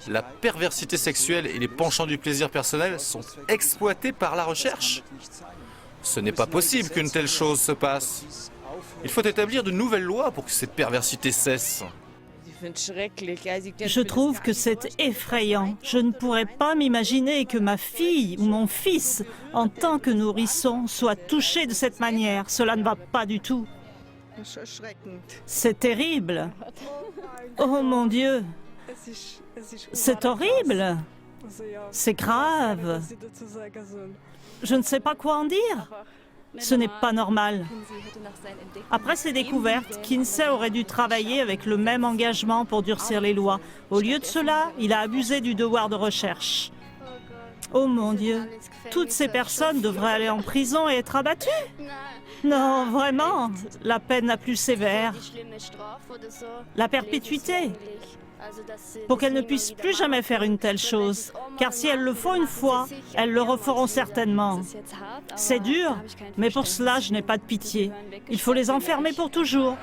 [SPEAKER 3] La perversité sexuelle et les penchants du plaisir personnel sont exploités par la recherche. Ce n'est pas possible qu'une telle chose se passe. Il faut établir de nouvelles lois pour que cette perversité cesse.
[SPEAKER 1] Je trouve que c'est effrayant. Je ne pourrais pas m'imaginer que ma fille ou mon fils, en tant que nourrisson, soit touché de cette manière. Cela ne va pas du tout. C'est terrible. Oh mon Dieu. C'est horrible. C'est grave. Je ne sais pas quoi en dire. Ce n'est pas normal. Après ces découvertes, Kinsey aurait dû travailler avec le même engagement pour durcir les lois. Au lieu de cela, il a abusé du devoir de recherche. Oh mon Dieu, toutes ces personnes devraient aller en prison et être abattues. Non, vraiment, la peine la plus sévère. La perpétuité. Pour qu'elles ne puissent plus jamais faire une telle chose. Car si elles le font une fois, elles le referont certainement. C'est dur, mais pour cela, je n'ai pas de pitié. Il faut les enfermer pour toujours.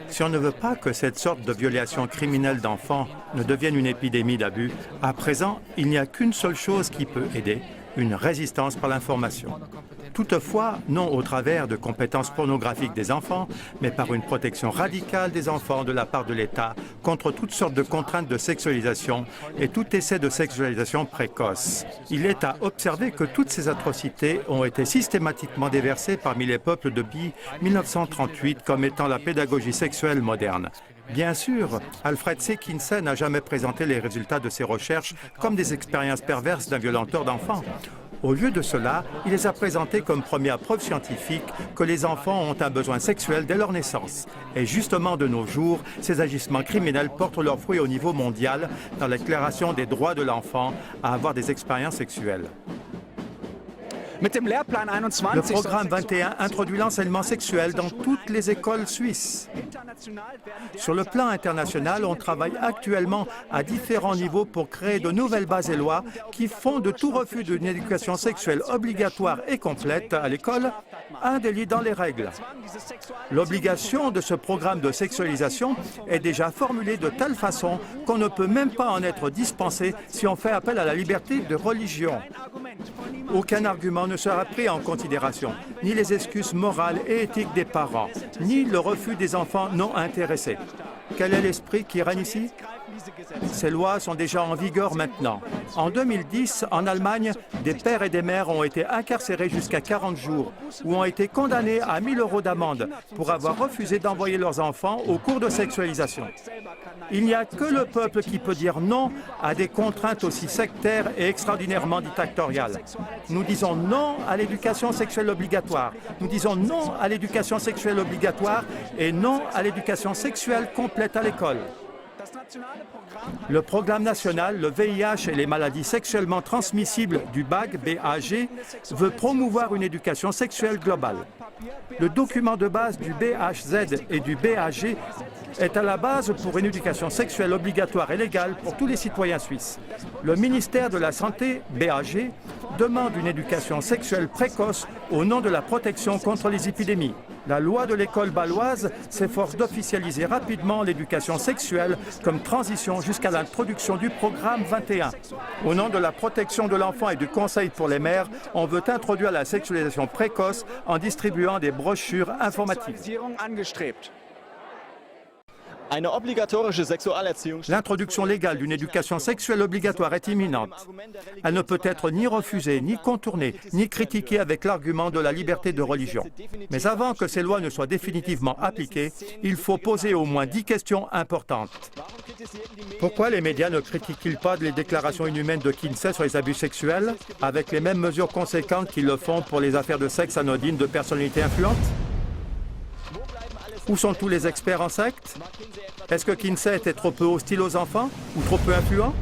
[SPEAKER 2] Si on ne veut pas que cette sorte de violation criminelle d'enfants ne devienne une épidémie d'abus, à présent, il n'y a qu'une seule chose qui peut aider, une résistance par l'information. Toutefois, non au travers de compétences pornographiques des enfants, mais par une protection radicale des enfants de la part de l'État contre toutes sortes de contraintes de sexualisation et tout essai de sexualisation précoce. Il est à observer que toutes ces atrocités ont été systématiquement déversées parmi les peuples depuis 1938 comme étant la pédagogie sexuelle moderne. Bien sûr, Alfred C. Kinsey n'a jamais présenté les résultats de ses recherches comme des expériences perverses d'un violenteur d'enfants. Au lieu de cela, il les a présentés comme première preuve scientifique que les enfants ont un besoin sexuel dès leur naissance. Et justement, de nos jours, ces agissements criminels portent leurs fruits au niveau mondial dans la déclaration des droits de l'enfant à avoir des expériences sexuelles. Le programme 21 introduit l'enseignement sexuel dans toutes les écoles suisses. Sur le plan international, on travaille actuellement à différents niveaux pour créer de nouvelles bases et lois qui font de tout refus d'une éducation sexuelle obligatoire et complète à l'école un délit dans les règles. L'obligation de ce programme de sexualisation est déjà formulée de telle façon qu'on ne peut même pas en être dispensé si on fait appel à la liberté de religion. Aucun argument ne sera pris en considération, ni les excuses morales et éthiques des parents, ni le refus des enfants non intéressés. Quel est l'esprit qui règne ici? Ces lois sont déjà en vigueur maintenant. En 2010, en Allemagne, des pères et des mères ont été incarcérés jusqu'à 40 jours ou ont été condamnés à 1 000 € d'amende pour avoir refusé d'envoyer leurs enfants aux cours de sexualisation. Il n'y a que le peuple qui peut dire non à des contraintes aussi sectaires et extraordinairement dictatoriales. Nous disons non à l'éducation sexuelle obligatoire. Nous disons non à l'éducation sexuelle obligatoire et non à l'éducation sexuelle complète à l'école. Le programme national, le VIH et les maladies sexuellement transmissibles du BAG, BAG, veut promouvoir une éducation sexuelle globale. Le document de base du BHZ et du BAG est à la base pour une éducation sexuelle obligatoire et légale pour tous les citoyens suisses. Le ministère de la Santé, BAG, demande une éducation sexuelle précoce au nom de la protection contre les épidémies. La loi de l'école bâloise s'efforce d'officialiser rapidement l'éducation sexuelle comme transition jusqu'à l'introduction du programme 21. Au nom de la protection de l'enfant et du conseil pour les mères, on veut introduire la sexualisation précoce en distribuant des brochures informatives. L'introduction légale d'une éducation sexuelle obligatoire est imminente. Elle ne peut être ni refusée, ni contournée, ni critiquée avec l'argument de la liberté de religion. Mais avant que ces lois ne soient définitivement appliquées, il faut poser au moins 10 questions importantes. Pourquoi les médias ne critiquent-ils pas les déclarations inhumaines de Kinsey sur les abus sexuels, avec les mêmes mesures conséquentes qu'ils le font pour les affaires de sexe anodines de personnalités influentes? Où sont tous les experts en secte? Est-ce que Kinsey était trop peu hostile aux enfants ou trop peu influent?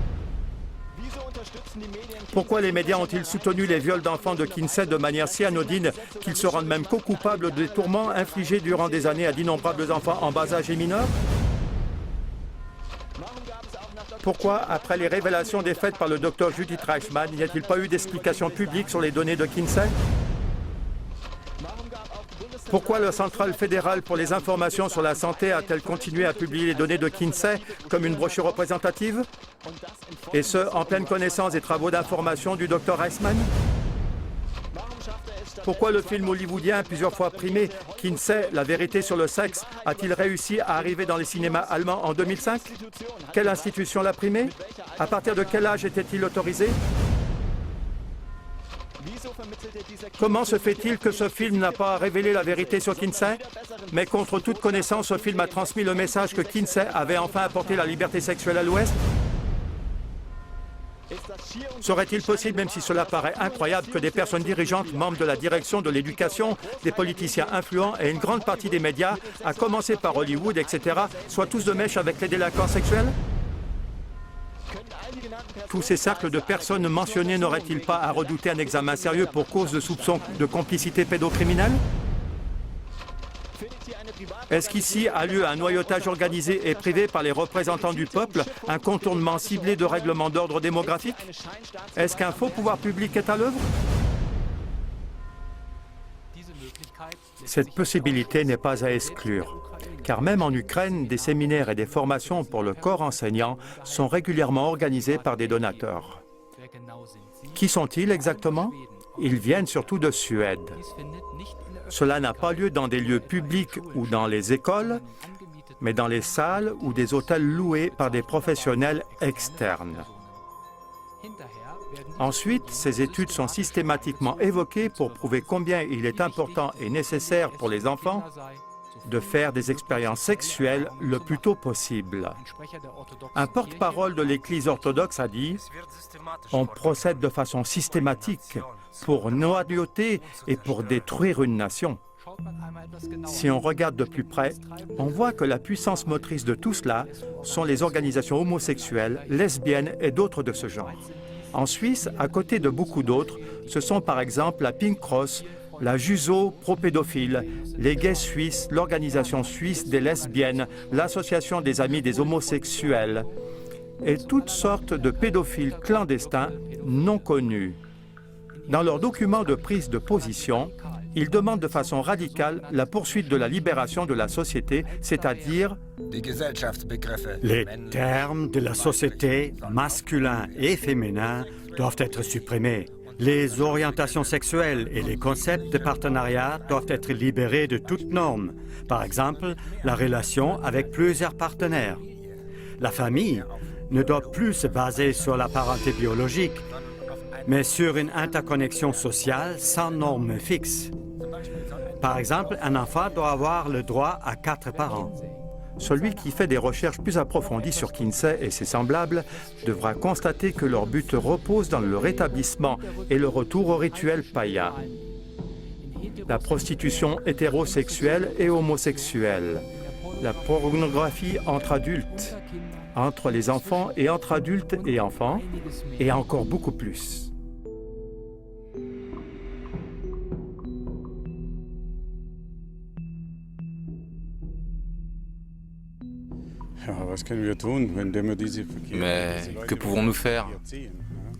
[SPEAKER 2] Pourquoi les médias ont-ils soutenu les viols d'enfants de Kinsey de manière si anodine qu'ils se rendent même co-coupables des tourments infligés durant des années à d'innombrables enfants en bas âge et mineurs? Pourquoi, après les révélations des faites par le docteur Judith Reichmann, n'y a-t-il pas eu d'explication publique sur les données de Kinsey? Pourquoi la Centrale fédérale pour les informations sur la santé a-t-elle continué à publier les données de Kinsey comme une brochure représentative? Et ce, en pleine connaissance des travaux d'information du docteur Reichmann? Pourquoi le film hollywoodien, plusieurs fois primé, Kinsey, La vérité sur le sexe, a-t-il réussi à arriver dans les cinémas allemands en 2005? Quelle institution l'a primé? À partir de quel âge était-il autorisé? Comment se fait-il que ce film n'a pas révélé la vérité sur Kinsey? Mais contre toute connaissance, ce film a transmis le message que Kinsey avait enfin apporté la liberté sexuelle à l'Ouest? Serait-il possible, même si cela paraît incroyable, que des personnes dirigeantes, membres de la direction de l'éducation, des politiciens influents et une grande partie des médias, à commencer par Hollywood, etc., soient tous de mèche avec les délinquants sexuels? Tous ces cercles de personnes mentionnées n'auraient-ils pas à redouter un examen sérieux pour cause de soupçons de complicité pédocriminelle? Est-ce qu'ici a lieu un noyautage organisé et privé par les représentants du peuple, un contournement ciblé de règlements d'ordre démographique? Est-ce qu'un faux pouvoir public est à l'œuvre? Cette possibilité n'est pas à exclure, car même en Ukraine, des séminaires et des formations pour le corps enseignant sont régulièrement organisés par des donateurs. Qui sont-ils exactement? Ils viennent surtout de Suède. Cela n'a pas lieu dans des lieux publics ou dans les écoles, mais dans les salles ou des hôtels loués par des professionnels externes. Ensuite, ces études sont systématiquement évoquées pour prouver combien il est important et nécessaire pour les enfants de faire des expériences sexuelles le plus tôt possible. Un porte-parole de l'Église orthodoxe a dit « On procède de façon systématique pour noyauter et pour détruire une nation. » Si on regarde de plus près, on voit que la puissance motrice de tout cela sont les organisations homosexuelles, lesbiennes et d'autres de ce genre. En Suisse, à côté de beaucoup d'autres, ce sont par exemple la Pink Cross, la JUSO pro-pédophile, les gays suisses, l'Organisation suisse des lesbiennes, l'Association des amis des homosexuels et toutes sortes de pédophiles clandestins non connus. Dans leurs documents de prise de position, ils demandent de façon radicale la poursuite de la libération de la société, c'est-à-dire
[SPEAKER 4] les termes de la société, masculin et féminin, doivent être supprimés. Les orientations sexuelles et les concepts de partenariat doivent être libérés de toute norme. Par exemple, la relation avec plusieurs partenaires. La famille ne doit plus se baser sur la parenté biologique, mais sur une interconnexion sociale sans normes fixes. Par exemple, un enfant doit avoir le droit à 4 parents.
[SPEAKER 2] Celui qui fait des recherches plus approfondies sur Kinsey et ses semblables devra constater que leur but repose dans le rétablissement et le retour au rituel païen. La prostitution hétérosexuelle et homosexuelle, la pornographie entre adultes, entre les enfants et entre adultes et enfants, et encore beaucoup plus.
[SPEAKER 3] Mais que pouvons-nous faire?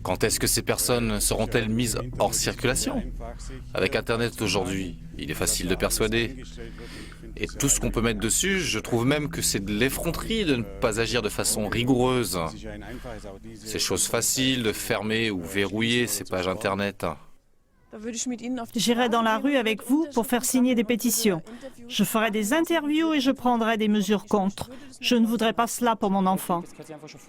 [SPEAKER 3] Quand est-ce que ces personnes seront-elles mises hors circulation? Avec Internet aujourd'hui, il est facile de persuader. Et tout ce qu'on peut mettre dessus, je trouve même que c'est de l'effronterie de ne pas agir de façon rigoureuse. C'est chose facile de fermer ou verrouiller ces pages Internet.
[SPEAKER 1] J'irai dans la rue avec vous pour faire signer des pétitions. Je ferai des interviews et je prendrai des mesures contre. Je ne voudrais pas cela pour mon enfant.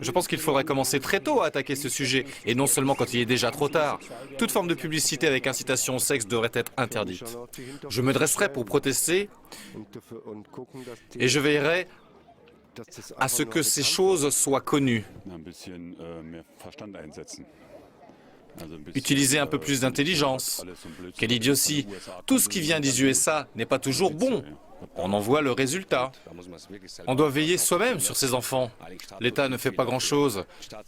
[SPEAKER 3] Je pense qu'il faudrait commencer très tôt à attaquer ce sujet, et non seulement quand il est déjà trop tard. Toute forme de publicité avec incitation au sexe devrait être interdite. Je me dresserai pour protester, et je veillerai à ce que ces choses soient connues. Utiliser un peu plus d'intelligence. Quelle idiotie! Tout ce qui vient des USA n'est pas toujours bon. On en voit le résultat. On doit veiller soi-même sur ses enfants. L'État ne fait pas grand-chose.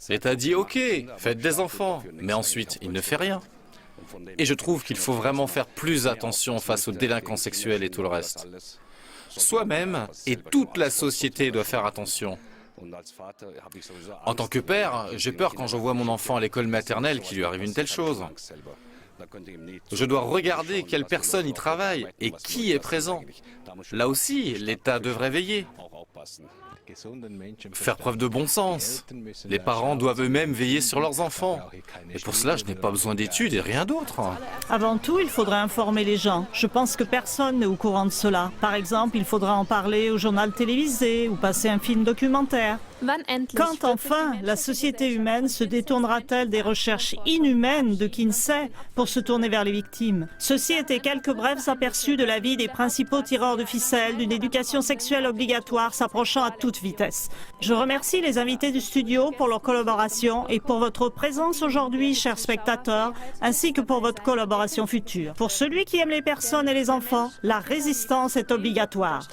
[SPEAKER 3] L'État dit « Ok, faites des enfants », mais ensuite, il ne fait rien. Et je trouve qu'il faut vraiment faire plus attention face aux délinquants sexuels et tout le reste. Soi-même et toute la société doit faire attention. En tant que père, j'ai peur quand j'envoie mon enfant à l'école maternelle qu'il lui arrive une telle chose. Je dois regarder quelle personne y travaille et qui est présent. Là aussi, l'État devrait veiller. Faire preuve de bon sens. Les parents doivent eux-mêmes veiller sur leurs enfants. Et pour cela, je n'ai pas besoin d'études et rien d'autre.
[SPEAKER 1] Avant tout, il faudrait informer les gens. Je pense que personne n'est au courant de cela. Par exemple, il faudra en parler au journal télévisé ou passer un film documentaire. Quand enfin la société humaine se détournera-t-elle des recherches inhumaines de Kinsey pour se tourner vers les victimes? Ceci étaient quelques brefs aperçus de la vie des principaux tireurs de ficelle d'une éducation sexuelle obligatoire s'approchant à toute vitesse. Je remercie les invités du studio pour leur collaboration et pour votre présence aujourd'hui, chers spectateurs, ainsi que pour votre collaboration future. Pour celui qui aime les personnes et les enfants, la résistance est obligatoire.